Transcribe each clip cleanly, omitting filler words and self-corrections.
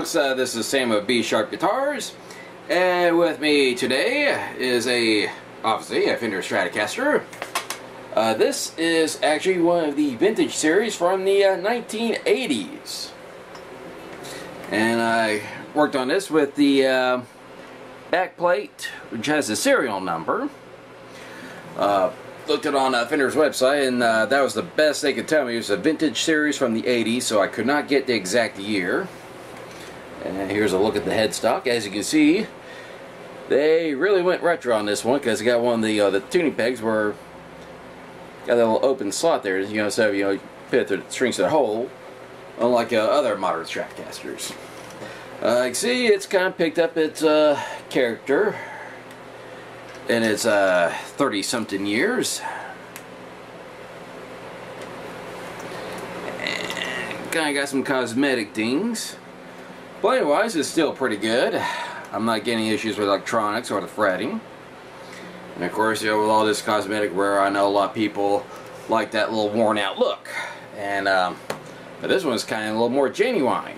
folks, this is Sam of B Sharp Guitars, and with me today is obviously a Fender Stratocaster. This is actually one of the vintage series from the 1980s, and I worked on this with the back plate, which has the serial number. Looked it on Fender's website, and that was the best they could tell me. It was a vintage series from the 80s, so I could not get the exact year. And here's a look at the headstock. As you can see, they really went retro on this one, because it got one of the tuning pegs where got a little open slot there, so you fit the strings to the hole, unlike other modern Stratocasters. You can see it's kind of picked up its character in its 30-something years. And kind of got some cosmetic things. Playing-wise, it's still pretty good. I'm not getting issues with electronics or the fretting. And of course, with all this cosmetic wear, I know a lot of people like that little worn-out look. And but this one's kind of a little more genuine.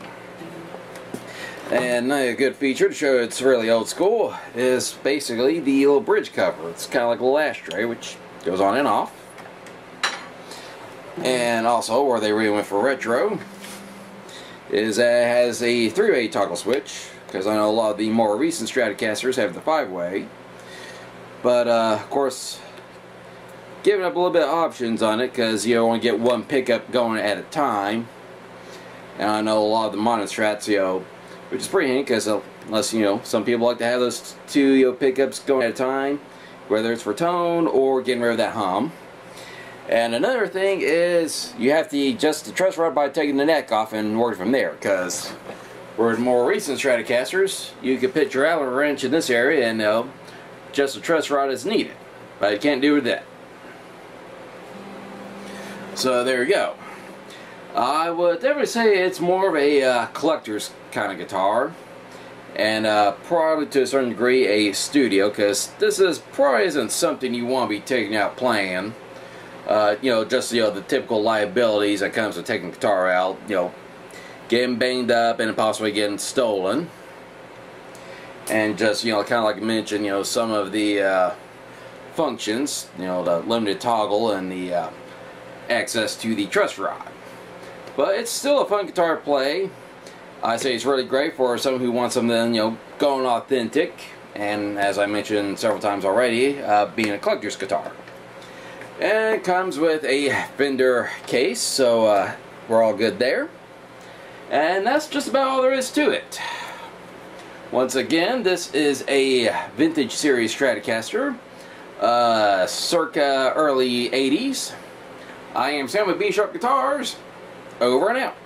And another good feature to show it's really old school is basically the little bridge cover. It's kind of like a little ashtray, which goes on and off. And also, where they really went for retro, is it has a 3-way toggle switch, because I know a lot of the more recent Stratocasters have the 5-way. But of course, giving up a little bit of options on it, because you only get one pickup going at a time. And I know a lot of the modern Strats, which is pretty handy, because unless some people like to have those two pickups going at a time, whether it's for tone or getting rid of that hum. And another thing is you have to adjust the truss rod by taking the neck off and work from there, because whereas more recent Stratocasters, you can put your Allen wrench in this area and adjust the truss rod as needed, but you can't do with that. So there you go. I would definitely say it's more of a collector's kind of guitar, and probably to a certain degree a studio, because this probably isn't something you want to be taking out playing. Just the typical liabilities that comes with taking a guitar out, getting banged up and possibly getting stolen, and just kind of like I mentioned, some of the functions, the limited toggle and the access to the truss rod. But it's still a fun guitar to play. I say it's really great for someone who wants something, going authentic, and as I mentioned several times already, being a collector's guitar. And it comes with a Fender case, so we're all good there. And that's just about all there is to it. Once again, this is a vintage series Stratocaster, circa early 80s. I am Sam with B Sharp Guitars. Over and out.